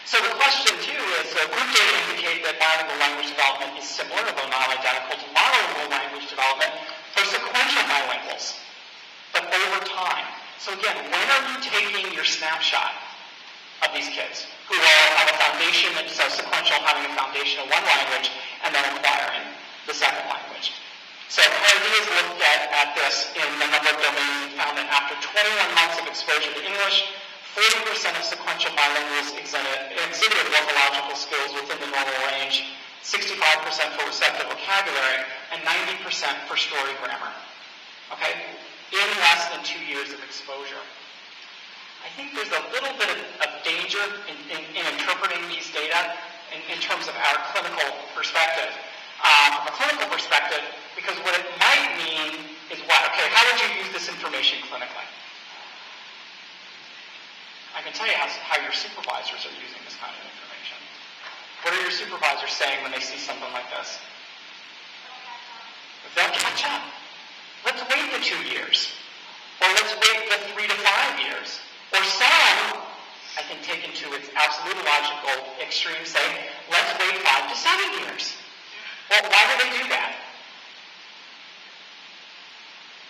So the question too is, so group data indicate that bilingual language development is similar, though not identical, to monolingual language development for sequential bilinguals, but over time. So again, when are you taking your snapshot of these kids who have a foundation, so sequential, having a foundation of one language, and then acquiring the second language? So Paradigm looked at this in a number of domains and found that after 21 months of exposure to English, 40% of sequential bilinguals exhibited morphological skills within the normal range, 65% for receptive vocabulary, and 90% for story grammar. Okay? In less than 2 years of exposure. I think there's a little bit of danger in interpreting these data in terms of our clinical perspective. From a clinical perspective, because what it might mean is what? Okay, how would you use this information clinically? I can tell you how your supervisors are using this kind of information. What are your supervisors saying when they see something like this? They'll catch up. Let's wait the 2 years. Or let's wait the 3 to 5 years. Or some, I think taken to its absolute logical extreme, say, let's wait 5 to 7 years. Well, why do they do that?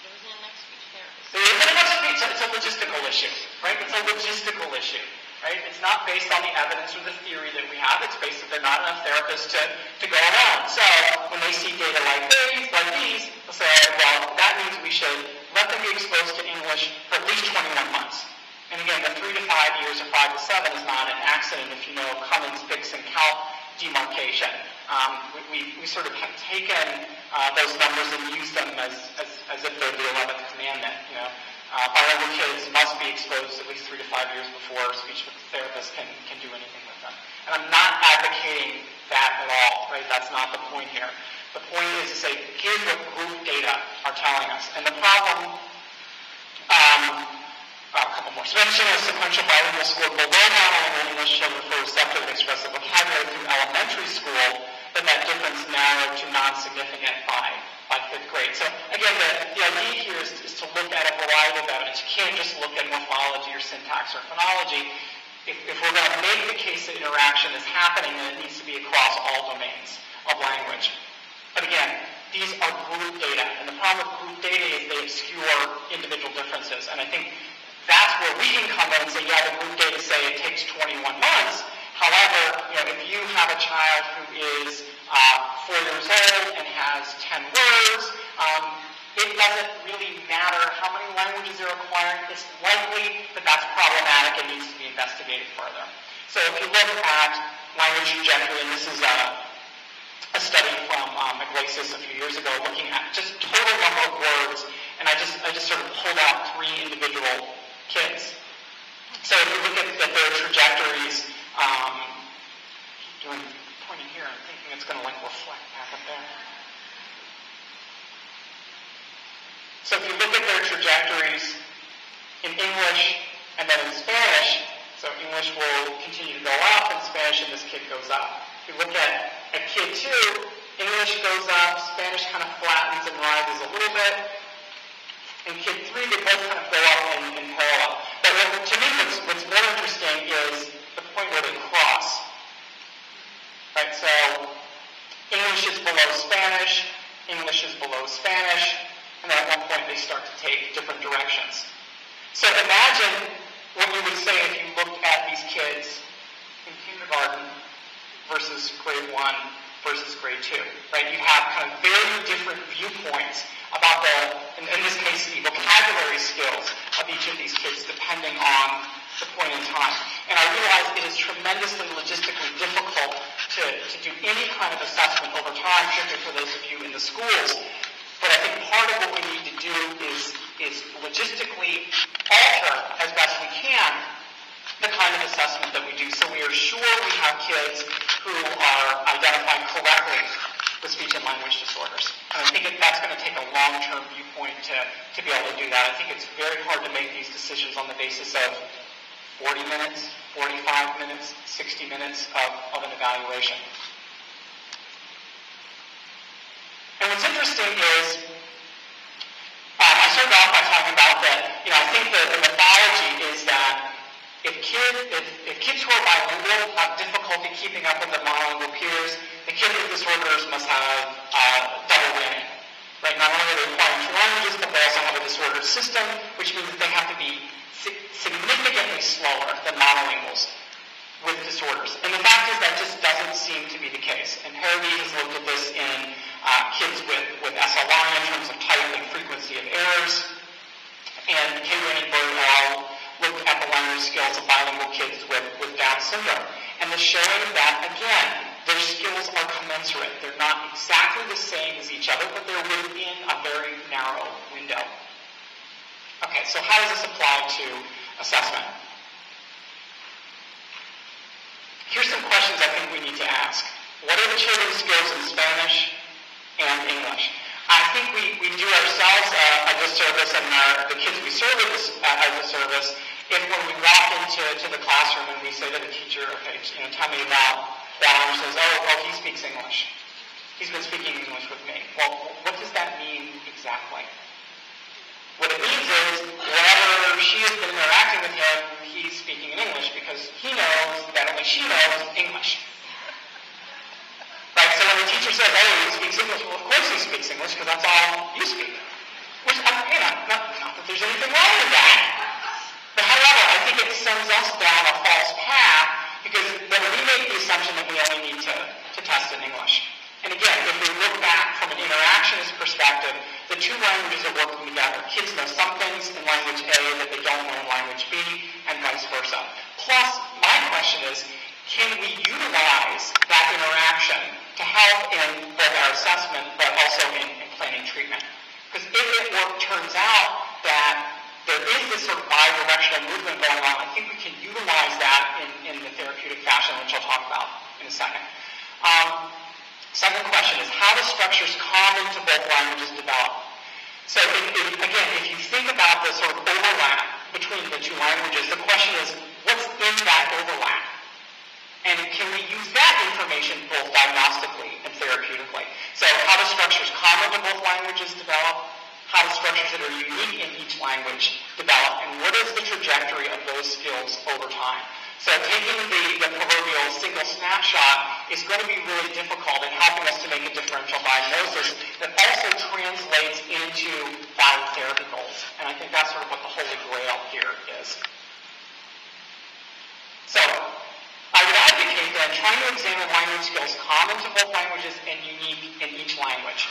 There isn't enough speech therapists. There isn't enough speech. It's a logistical issue, right? It's a logistical issue, right? It's not based on the evidence or the theory that we have. It's based that there are not enough therapists to go around. So when they see data like these, they'll say, well, that means we should let them be exposed to English for at least 21 months. And again, the 3 to 5 years or 5 to 7 is not an accident if you know Cummins, Bix, and Calc demarcation. We sort of have taken those numbers and used them as if they're the 11th commandment. You know, bilingual kids must be exposed at least 3 to 5 years before a speech therapist can do anything with them. And I'm not advocating that at all, right? That's not the point here. The point is to say, here's what group data are telling us. And the problem, a couple more. Suspension of sequential bilingual scored below monolingual English children for receptive and expressive vocabulary through elementary school, but that difference narrowed to non-significant by 5th grade. So again, the idea here is to look at a variety of evidence. You can't just look at morphology or syntax or phonology. If we're going to make the case that interaction is happening, then it needs to be across all domains of language. But again, these are group data, and the problem with group data is they obscure individual differences. And I think that's where we can come in and say, yeah, the group data say it takes 21 months. However, if you have a child who is 4 years old and has 10 words, it doesn't really matter how many languages they're acquiring. It's likely that that's problematic and needs to be investigated further. So if you look at language trajectory, and this is a study from Iglesias a few years ago, looking at just total number of words, and I just sort of pulled out 3 individual kids. So if you look at their trajectories, pointing here, I'm thinking it's going to reflect back up there. So if you look at their trajectories in English and then in Spanish, so English will continue to go up, and Spanish in this kid goes up. If you look at kid 2, English goes up, Spanish kind of flattens and rises a little bit. In kid 3, they both kind of go up in parallel. But to me, what's more interesting is the point where they cross. Right, so English is below Spanish, English is below Spanish, and then at one point they start to take different directions. So imagine what you would say if you looked at these kids in kindergarten versus grade 1 versus grade 2. Right? You have kind of very different viewpoints about in this case, the vocabulary skills of each of these kids depending on the point in time. And I realize it is tremendously logistically difficult to do any kind of assessment over time, particularly for those of you in the schools. But I think part of what we need to do is logistically alter as best we can the kind of assessment that we do, so we are sure we have kids who are identified correctly with speech and language disorders. And I think that's going to take a long-term viewpoint to be able to do that. I think it's very hard to make these decisions on the basis of 40 minutes, 45 minutes, 60 minutes of an evaluation. And what's interesting is, I started off by talking about that, I think the mythology is that if kids who are bilingual have keeping up with their monolingual peers. The kids with disorders must have double whammy. Right? Not only are they acquiring two languages, but they also have a disordered system, which means that they have to be significantly slower than monolinguals with disorders. And the fact is that just doesn't seem to be the case. And Harvey has looked at this in kids with SLI in terms of type and frequency of errors. And Kaylee and Bird all looked at the language skills of bilingual kids with Down syndrome. And they're showing that, again, their skills are commensurate. They're not exactly the same as each other, but they're within a very narrow window. Okay, so how does this apply to assessment? Here's some questions I think we need to ask. What are the children's skills in Spanish and English? I think we do ourselves a disservice, and the kids we serve a disservice, if when we walk into the classroom and we say to the teacher, okay, tell me about Juan, says, oh, he speaks English. He's been speaking English with me. Well, what does that mean exactly? What it means is, whenever she has been interacting with him, he's speaking in English because he knows that only she knows English. Right? So when the teacher says, oh, he speaks English, well, of course he speaks English because that's all you speak. Which, not that there's anything wrong with that. But however, I think it sends us down a false path because then we make the assumption that we only need to test in English. And again, if we look back from an interactionist perspective, the two languages are working together. Kids know some things in language A that they don't know in language B, and vice versa. Plus, my question is, can we utilize that interaction to help in both our assessment, but also in planning treatment? Because if it turns out that there is this sort of bi-directional movement going on, I think we can utilize that in the therapeutic fashion, which I'll talk about in a second. Second question is, how do structures common to both languages develop? So if you think about the sort of overlap between the two languages, the question is, what's in that overlap? And can we use that information both diagnostically and therapeutically? So how do structures common to both languages develop? How do structures that are unique in each language develop? And what is the trajectory of those skills over time? So taking the proverbial single snapshot is going to be really difficult in helping us to make a differential diagnosis that also translates into valid therapy goals. And I think that's sort of what the holy grail here is. So I would advocate then trying to examine language skills common to both languages and unique in each language.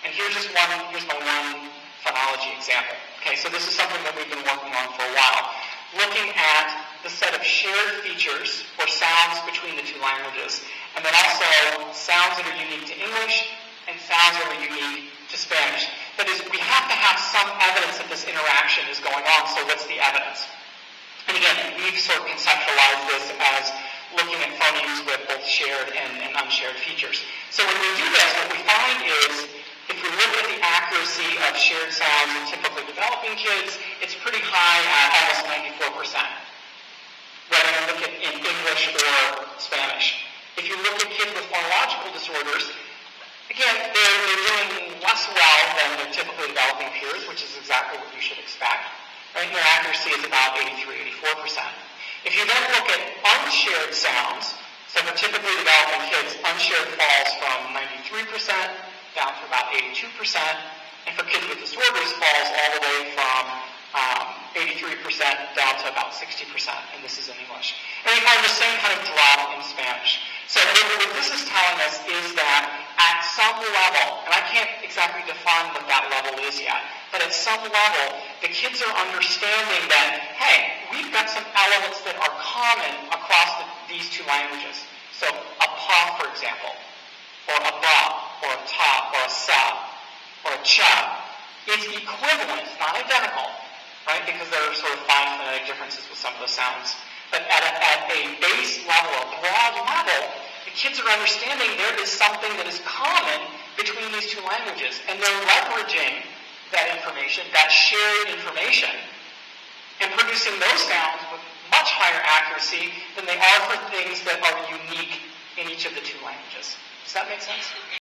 And here's my one phonology example. Okay, so this is something that we've been working on for a while. Looking at the set of shared features or sounds between the two languages, and then also sounds that are unique to English and sounds that are unique to Spanish. That is, we have to have some evidence that this interaction is going on, so what's the evidence? And again, we've sort of conceptualized this as looking at phonemes with both shared and unshared features. So when we do this, what we find is, if we look at the accuracy of shared sounds in typically developing kids, it's pretty high at almost 94%, whether you look at in English or Spanish. If you look at kids with phonological disorders, again, they're doing less well than their typically developing peers, which is exactly what you should expect. Right? Their accuracy is about 83-84%. If you then look at unshared sounds, so for typically developing kids, unshared falls from 93% down to about 82%, and for kids with disorders falls all the way from 83% down to about 60%, and this is in English. And we find the same kind of drop in Spanish. So what this is telling us is that at some level, and I can't exactly define what that level is yet, but at some level, the kids are understanding that, hey, we've got some elements that are common across these two languages. So a pa, for example, or a ba, or a ta, or a sa, or a cha, is equivalent, not identical, right? Because there are sort of fine phonetic differences with some of the sounds. But at a base level, a broad level, the kids are understanding there is something that is common between these two languages. And they're leveraging that information, that shared information, and producing those sounds with much higher accuracy than they are for things that are unique in each of the two languages. Does that make sense?